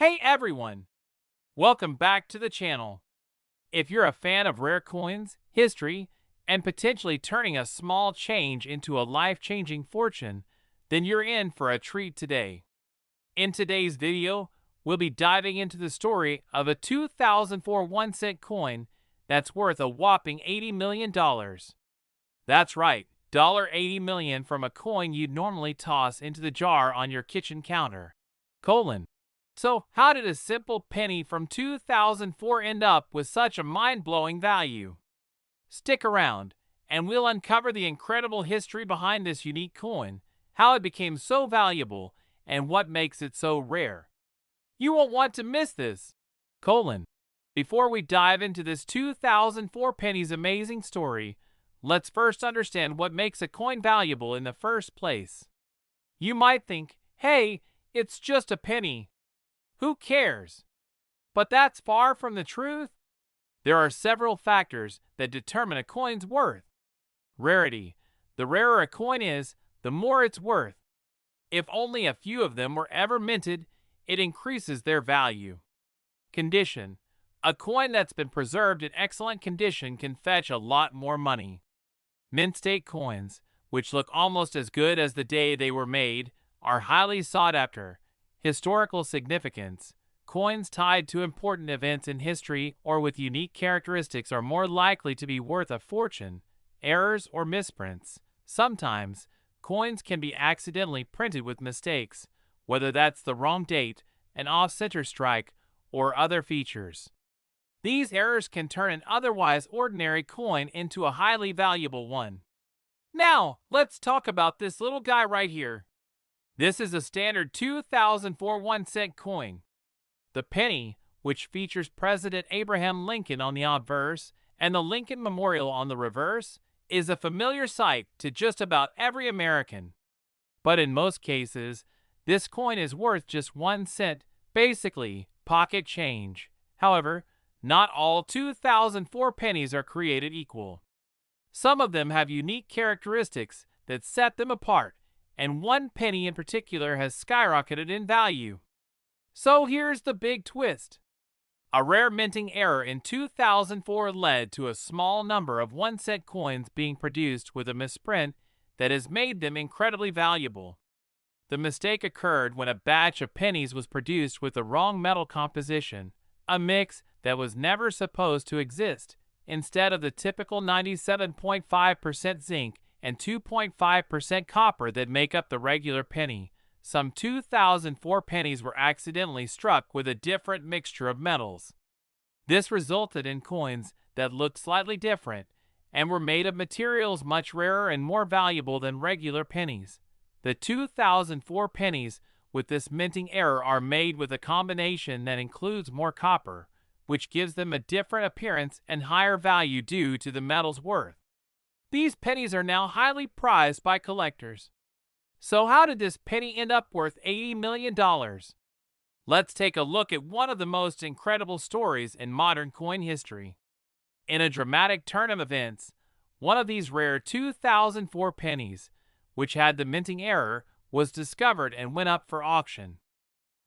Hey everyone! Welcome back to the channel. If you're a fan of rare coins, history, and potentially turning a small change into a life-changing fortune, then you're in for a treat today. In today's video, we'll be diving into the story of a 2004 1-cent coin that's worth a whopping $80 million. That's right, $80 million from a coin you'd normally toss into the jar on your kitchen counter. So, how did a simple penny from 2004 end up with such a mind-blowing value? Stick around, and we'll uncover the incredible history behind this unique coin, how it became so valuable, and what makes it so rare. You won't want to miss this! Before we dive into this 2004 penny's amazing story, let's first understand what makes a coin valuable in the first place. You might think, hey, it's just a penny. Who cares? But that's far from the truth. There are several factors that determine a coin's worth. Rarity. The rarer a coin is, the more it's worth. If only a few of them were ever minted, it increases their value. Condition. A coin that's been preserved in excellent condition can fetch a lot more money. Mint state coins, which look almost as good as the day they were made, are highly sought after. Historical significance. Coins tied to important events in history or with unique characteristics are more likely to be worth a fortune. Errors or misprints. Sometimes, coins can be accidentally printed with mistakes, whether that's the wrong date, an off-center strike, or other features. These errors can turn an otherwise ordinary coin into a highly valuable one. Now, let's talk about this little guy right here. This is a standard 2004 1-cent coin. The penny, which features President Abraham Lincoln on the obverse and the Lincoln Memorial on the reverse, is a familiar sight to just about every American. But in most cases, this coin is worth just 1 cent, basically pocket change. However, not all 2004 pennies are created equal. Some of them have unique characteristics that set them apart, and one penny in particular has skyrocketed in value. So here's the big twist. A rare minting error in 2004 led to a small number of 1-cent coins being produced with a misprint that has made them incredibly valuable. The mistake occurred when a batch of pennies was produced with the wrong metal composition, a mix that was never supposed to exist. Instead of the typical 97.5% zinc and 2.5% copper that make up the regular penny, some 2004 pennies were accidentally struck with a different mixture of metals. This resulted in coins that looked slightly different and were made of materials much rarer and more valuable than regular pennies. The 2004 pennies with this minting error are made with a combination that includes more copper, which gives them a different appearance and higher value due to the metal's worth. These pennies are now highly prized by collectors. So how did this penny end up worth $80 million? Let's take a look at one of the most incredible stories in modern coin history. In a dramatic turn of events, one of these rare 2004 pennies, which had the minting error, was discovered and went up for auction.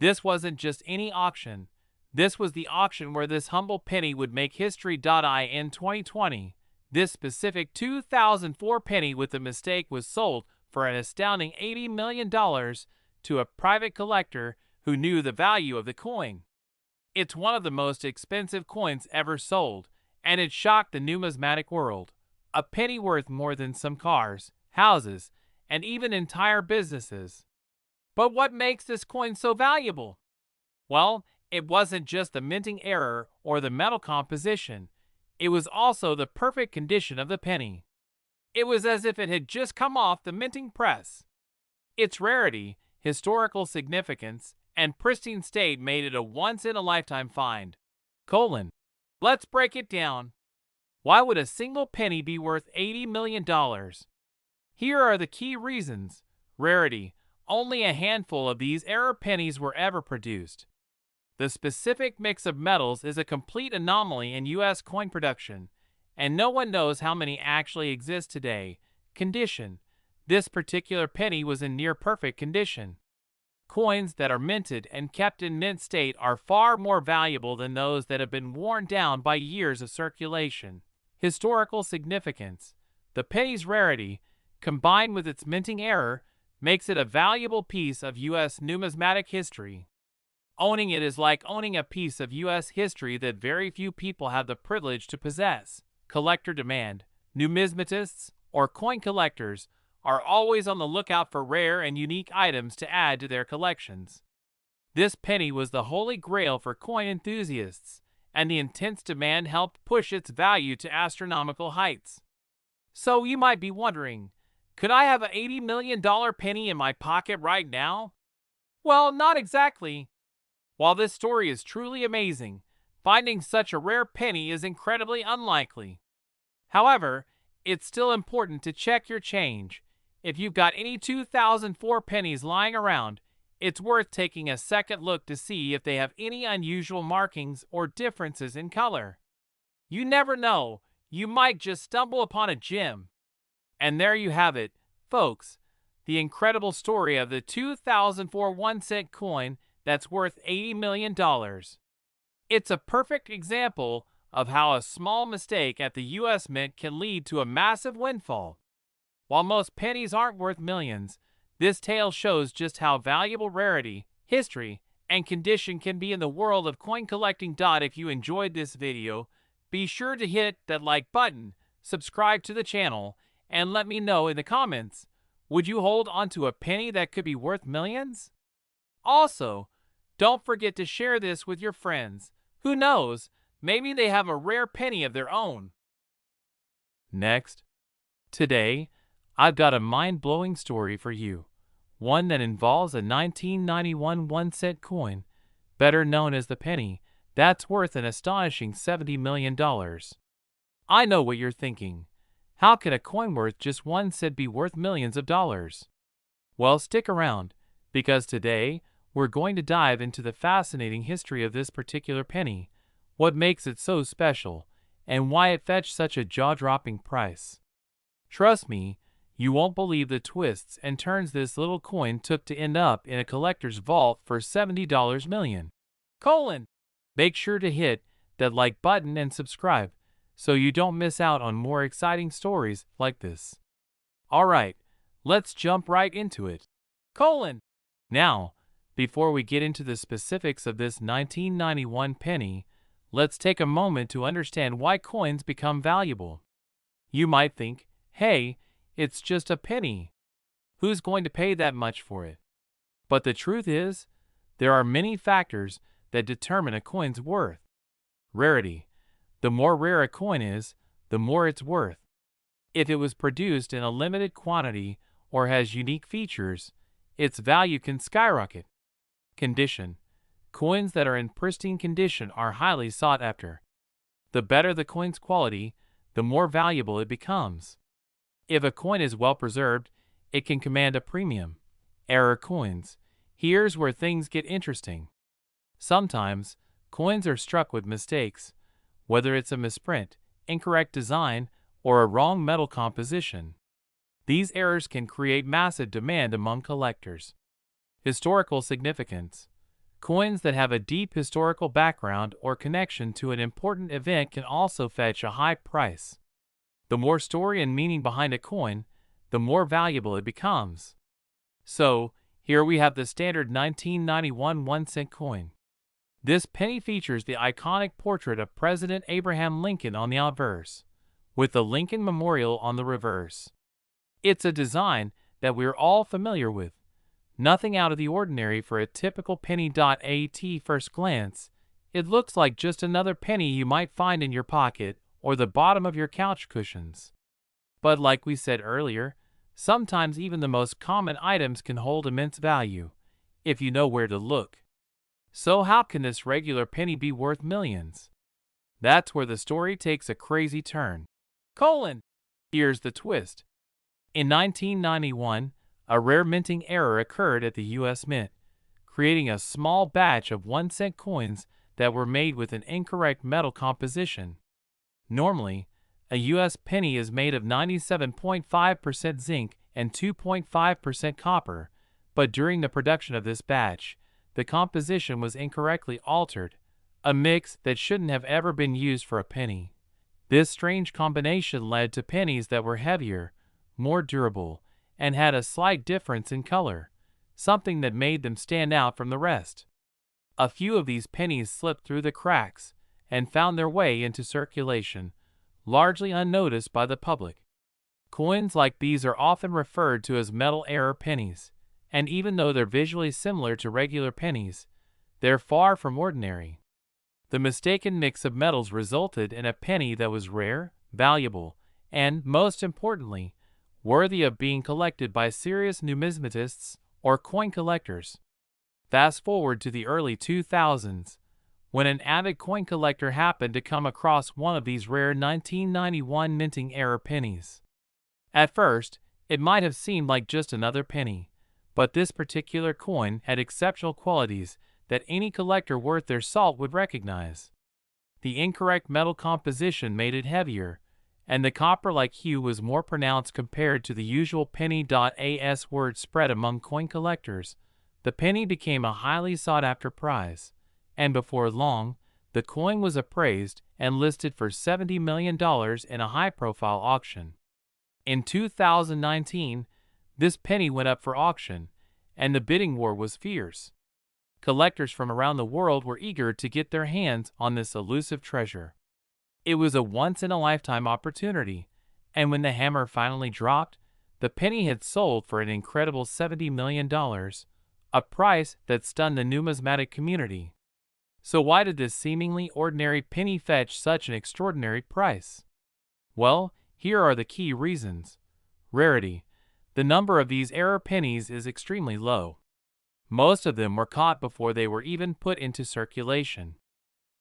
This wasn't just any auction. This was the auction where this humble penny would make history. In 2020, this specific 2004 penny with the mistake was sold for an astounding $80 million to a private collector who knew the value of the coin. It's one of the most expensive coins ever sold, and it shocked the numismatic world. A penny worth more than some cars, houses, and even entire businesses. But what makes this coin so valuable? Well, it wasn't just the minting error or the metal composition. It was also the perfect condition of the penny. It was as if it had just come off the minting press. Its rarity, historical significance, and pristine state made it a once-in-a-lifetime find. Let's break it down. Why would a single penny be worth $80 million? Here are the key reasons. Rarity. Only a handful of these error pennies were ever produced. The specific mix of metals is a complete anomaly in U.S. coin production, and no one knows how many actually exist today. Condition. This particular penny was in near perfect condition. Coins that are minted and kept in mint state are far more valuable than those that have been worn down by years of circulation. Historical significance. The penny's rarity, combined with its minting error, makes it a valuable piece of U.S. numismatic history. Owning it is like owning a piece of U.S. history that very few people have the privilege to possess. Collector demand. Numismatists, or coin collectors, are always on the lookout for rare and unique items to add to their collections. This penny was the holy grail for coin enthusiasts, and the intense demand helped push its value to astronomical heights. So you might be wondering, could I have an $80 million penny in my pocket right now? Well, not exactly. While this story is truly amazing, finding such a rare penny is incredibly unlikely. However, it's still important to check your change. If you've got any 2004 pennies lying around, it's worth taking a second look to see if they have any unusual markings or differences in color. You never know, you might just stumble upon a gem. And there you have it, folks, the incredible story of the 2004 1-cent coin that's worth $80 million. It's a perfect example of how a small mistake at the U.S. Mint can lead to a massive windfall. While most pennies aren't worth millions, this tale shows just how valuable rarity, history, and condition can be in the world of coin collecting. If you enjoyed this video, be sure to hit that like button, subscribe to the channel, and let me know in the comments, would you hold onto a penny that could be worth millions? Also, don't forget to share this with your friends. Who knows, maybe they have a rare penny of their own. Next. Today, I've got a mind-blowing story for you. One that involves a 1991 1-cent coin, better known as the penny, that's worth an astonishing $70 million. I know what you're thinking. How can a coin worth just 1 cent be worth millions of dollars? Well, stick around, because today we're going to dive into the fascinating history of this particular penny, what makes it so special, and why it fetched such a jaw-dropping price. Trust me, you won't believe the twists and turns this little coin took to end up in a collector's vault for $70 million. Make sure to hit that like button and subscribe so you don't miss out on more exciting stories like this. Alright, let's jump right into it. Now, before we get into the specifics of this 1991 penny, let's take a moment to understand why coins become valuable. You might think, hey, it's just a penny. Who's going to pay that much for it? But the truth is, there are many factors that determine a coin's worth. Rarity. The more rare a coin is, the more it's worth. If it was produced in a limited quantity or has unique features, its value can skyrocket. Condition. Coins that are in pristine condition are highly sought after. The better the coin's quality, the more valuable it becomes. If a coin is well preserved, it can command a premium. Error coins. Here's where things get interesting. Sometimes, coins are struck with mistakes, whether it's a misprint, incorrect design, or a wrong metal composition. These errors can create massive demand among collectors. Historical significance. Coins that have a deep historical background or connection to an important event can also fetch a high price. The more story and meaning behind a coin, the more valuable it becomes. So, here we have the standard 1991 1-cent coin. This penny features the iconic portrait of President Abraham Lincoln on the obverse, with the Lincoln Memorial on the reverse. It's a design that we're all familiar with. Nothing out of the ordinary for a typical penny. At first glance, it looks like just another penny you might find in your pocket or the bottom of your couch cushions. But like we said earlier, sometimes even the most common items can hold immense value, if you know where to look. So how can this regular penny be worth millions? That's where the story takes a crazy turn. Here's the twist. In 1991, a rare minting error occurred at the U.S. Mint, creating a small batch of 1-cent coins that were made with an incorrect metal composition. Normally, a U.S. penny is made of 97.5% zinc and 2.5% copper, But during the production of this batch, the composition was incorrectly altered, a mix that shouldn't have ever been used for a penny. This strange combination led to pennies that were heavier, more durable, and had a slight difference in color, something that made them stand out from the rest. A few of these pennies slipped through the cracks and found their way into circulation, largely unnoticed by the public. Coins like these are often referred to as metal error pennies, and even though they're visually similar to regular pennies, they're far from ordinary. The mistaken mix of metals resulted in a penny that was rare, valuable, and, most importantly, worthy of being collected by serious numismatists or coin collectors. Fast forward to the early 2000s, when an avid coin collector happened to come across one of these rare 1991 minting error pennies. At first, it might have seemed like just another penny, but this particular coin had exceptional qualities that any collector worth their salt would recognize. The incorrect metal composition made it heavier, and the copper-like hue was more pronounced compared to the usual penny.as word spread among coin collectors. The penny became a highly sought-after prize, and before long, the coin was appraised and listed for $70 million in a high-profile auction. In 2019, this penny went up for auction, and the bidding war was fierce. Collectors from around the world were eager to get their hands on this elusive treasure. It was a once-in-a-lifetime opportunity, and when the hammer finally dropped, the penny had sold for an incredible $70 million, a price that stunned the numismatic community. So why did this seemingly ordinary penny fetch such an extraordinary price? Well, here are the key reasons. Rarity. The number of these error pennies is extremely low. Most of them were caught before they were even put into circulation.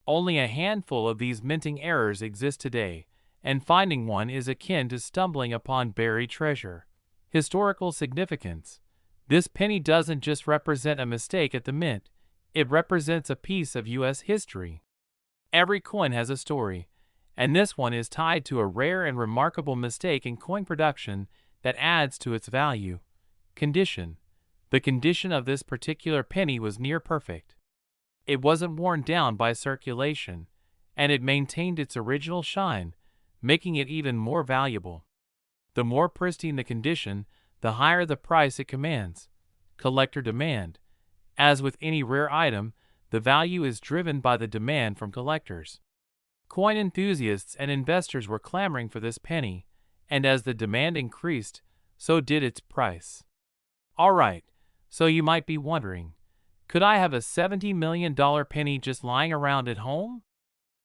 Only a handful of these minting errors exist today, and finding one is akin to stumbling upon buried treasure. Historical significance. This penny doesn't just represent a mistake at the mint, it represents a piece of U.S. history. Every coin has a story, and this one is tied to a rare and remarkable mistake in coin production that adds to its value. Condition. The condition of this particular penny was near perfect. It wasn't worn down by circulation, and it maintained its original shine, making it even more valuable. The more pristine the condition, the higher the price it commands. Collector demand. As with any rare item, the value is driven by the demand from collectors. Coin enthusiasts and investors were clamoring for this penny, and as the demand increased, so did its price. Alright, so you might be wondering, could I have a $70 million penny just lying around at home?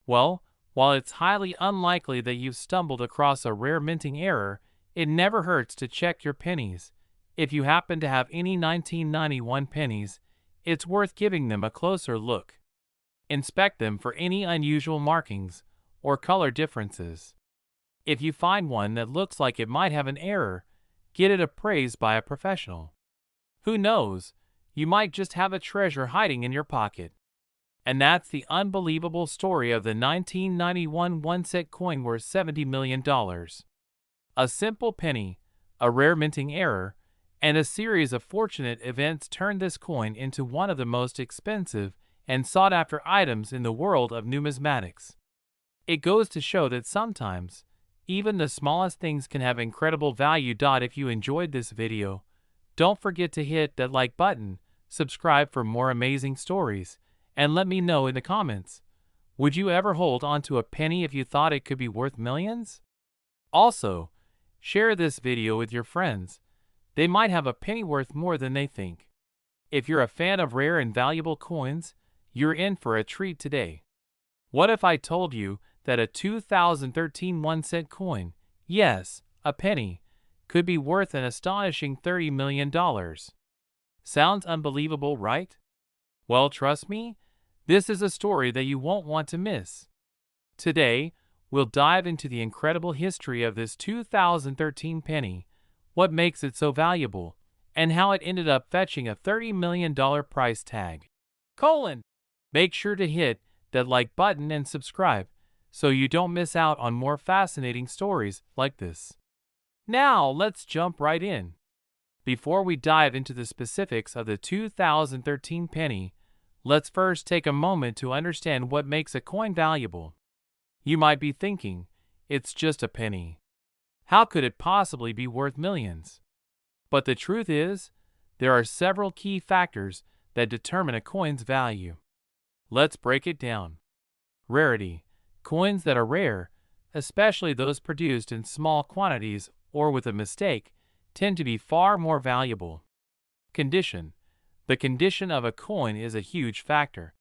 Well, while it's highly unlikely that you've stumbled across a rare minting error, it never hurts to check your pennies. If you happen to have any 1991 pennies, it's worth giving them a closer look. Inspect them for any unusual markings or color differences. If you find one that looks like it might have an error, get it appraised by a professional. Who knows, you might just have a treasure hiding in your pocket. And that's the unbelievable story of the 1991 one-cent coin worth $70 million. A simple penny, a rare minting error, and a series of fortunate events turned this coin into one of the most expensive and sought-after items in the world of numismatics. It goes to show that sometimes, even the smallest things can have incredible value. If you enjoyed this video, don't forget to hit that like button, subscribe for more amazing stories, and let me know in the comments. Would you ever hold onto a penny if you thought it could be worth millions? Also, share this video with your friends. They might have a penny worth more than they think. If you're a fan of rare and valuable coins, you're in for a treat today. What if I told you that a 2013 one-cent coin, yes, a penny, could be worth an astonishing $30 million? Sounds unbelievable, right? Well, trust me, this is a story that you won't want to miss. Today, we'll dive into the incredible history of this 2013 penny, what makes it so valuable, and how it ended up fetching a $30 million price tag. Make sure to hit that like button and subscribe so you don't miss out on more fascinating stories like this. Now, let's jump right in. Before we dive into the specifics of the 2013 penny, let's first take a moment to understand what makes a coin valuable. You might be thinking, it's just a penny. How could it possibly be worth millions? But the truth is, there are several key factors that determine a coin's value. Let's break it down. Rarity. Coins that are rare, especially those produced in small quantities or with a mistake, tend to be far more valuable. Condition. The condition of a coin is a huge factor.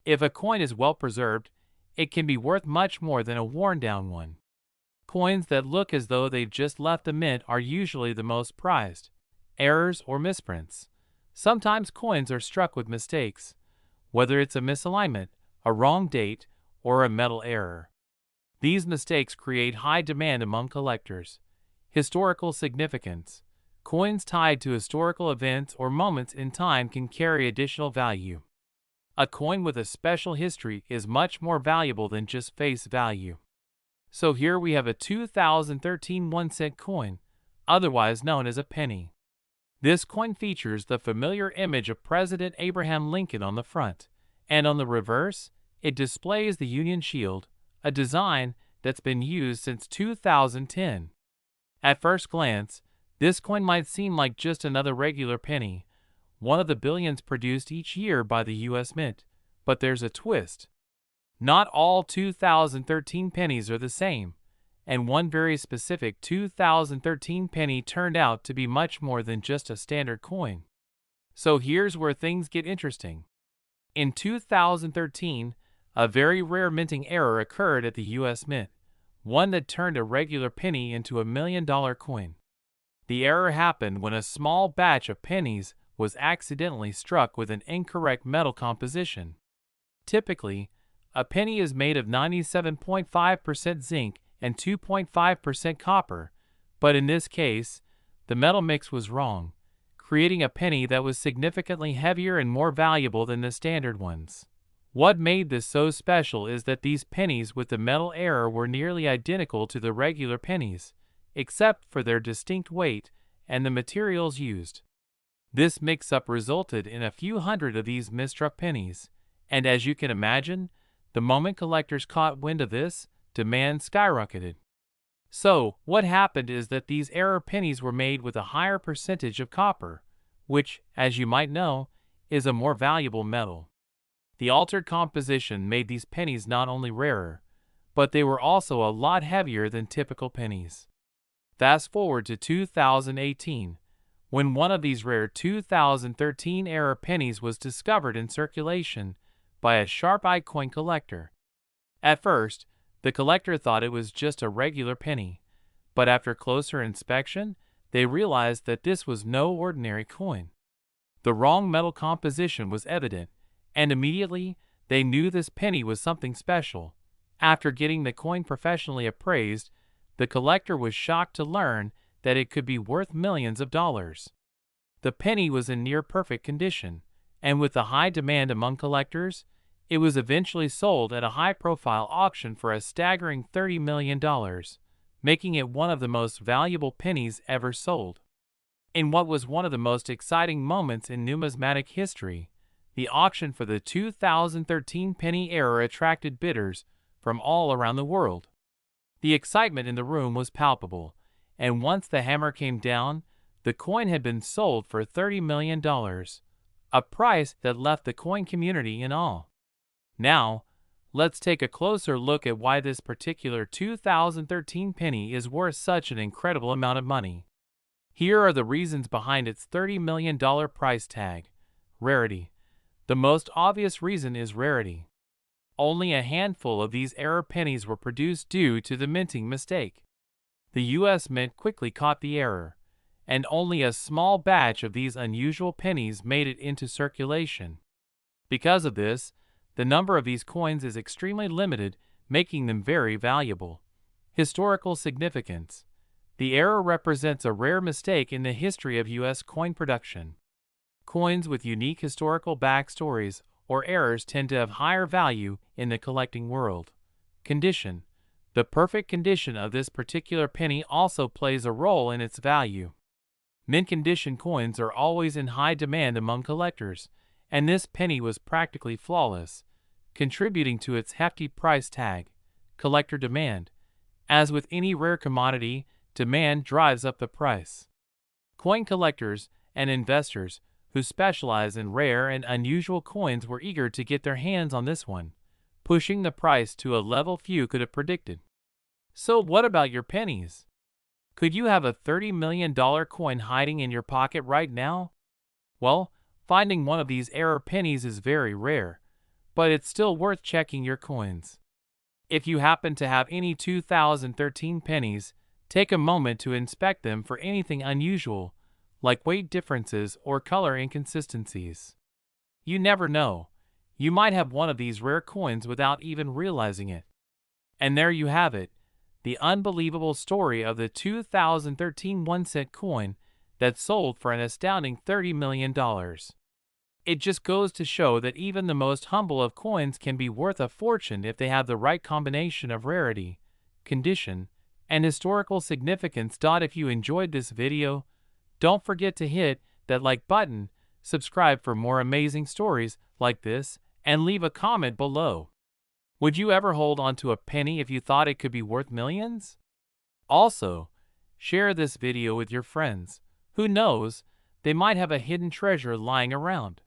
If a coin is well preserved, it can be worth much more than a worn-down one. Coins that look as though they've just left the mint are usually the most prized. Errors or misprints. Sometimes coins are struck with mistakes, whether it's a misalignment, a wrong date, or a metal error. These mistakes create high demand among collectors. Historical significance. Coins tied to historical events or moments in time can carry additional value. A coin with a special history is much more valuable than just face value. So here we have a 2013 1-cent coin, otherwise known as a penny. This coin features the familiar image of President Abraham Lincoln on the front, and on the reverse, it displays the Union Shield, a design that's been used since 2010. At first glance, this coin might seem like just another regular penny, one of the billions produced each year by the U.S. Mint, but there's a twist. Not all 2013 pennies are the same, and one very specific 2013 penny turned out to be much more than just a standard coin. So here's where things get interesting. In 2013, a very rare minting error occurred at the U.S. Mint, one that turned a regular penny into a $1 million coin. The error happened when a small batch of pennies was accidentally struck with an incorrect metal composition. Typically, a penny is made of 97.5% zinc and 2.5% copper, but in this case, the metal mix was wrong, creating a penny that was significantly heavier and more valuable than the standard ones. What made this so special is that these pennies with the metal error were nearly identical to the regular pennies, except for their distinct weight and the materials used. This mix-up resulted in a few hundred of these misstruck pennies, and as you can imagine, the moment collectors caught wind of this, demand skyrocketed. So, what happened is that these error pennies were made with a higher percentage of copper, which, as you might know, is a more valuable metal. The altered composition made these pennies not only rarer, but they were also a lot heavier than typical pennies. Fast forward to 2018, when one of these rare 2013 error pennies was discovered in circulation by a sharp-eyed coin collector. At first, the collector thought it was just a regular penny, but after closer inspection, they realized that this was no ordinary coin. The wrong metal composition was evident, and immediately they knew this penny was something special. After getting the coin professionally appraised, the collector was shocked to learn that it could be worth millions of dollars. The penny was in near-perfect condition, and with the high demand among collectors, it was eventually sold at a high-profile auction for a staggering $30 million, making it one of the most valuable pennies ever sold. In what was one of the most exciting moments in numismatic history, the auction for the 2013 penny error attracted bidders from all around the world. The excitement in the room was palpable, and once the hammer came down, the coin had been sold for $30 million, a price that left the coin community in awe. Now, let's take a closer look at why this particular 2013 penny is worth such an incredible amount of money. Here are the reasons behind its $30 million price tag. Rarity. The most obvious reason is rarity. Only a handful of these error pennies were produced due to the minting mistake. The U.S. Mint quickly caught the error, and only a small batch of these unusual pennies made it into circulation. Because of this, the number of these coins is extremely limited, making them very valuable. Historical significance. The error represents a rare mistake in the history of U.S. coin production. Coins with unique historical backstories or errors tend to have higher value in the collecting world. Condition. The perfect condition of this particular penny also plays a role in its value. Mint-condition coins are always in high demand among collectors, and this penny was practically flawless, contributing to its hefty price tag. Collector demand. As with any rare commodity, demand drives up the price. Coin collectors and investors who specialize in rare and unusual coins were eager to get their hands on this one, pushing the price to a level few could have predicted. So what about your pennies? Could you have a $30 million coin hiding in your pocket right now? Well, finding one of these error pennies is very rare, but it's still worth checking your coins. If you happen to have any 2013 pennies, take a moment to inspect them for anything unusual, like weight differences or color inconsistencies. You never know. You might have one of these rare coins without even realizing it. And there you have it, the unbelievable story of the 2013 1-cent coin that sold for an astounding $30 million. It just goes to show that even the most humble of coins can be worth a fortune if they have the right combination of rarity, condition, and historical significance. If you enjoyed this video, don't forget to hit that like button, subscribe for more amazing stories like this, and leave a comment below. Would you ever hold on to a penny if you thought it could be worth millions? Also, share this video with your friends. Who knows, they might have a hidden treasure lying around.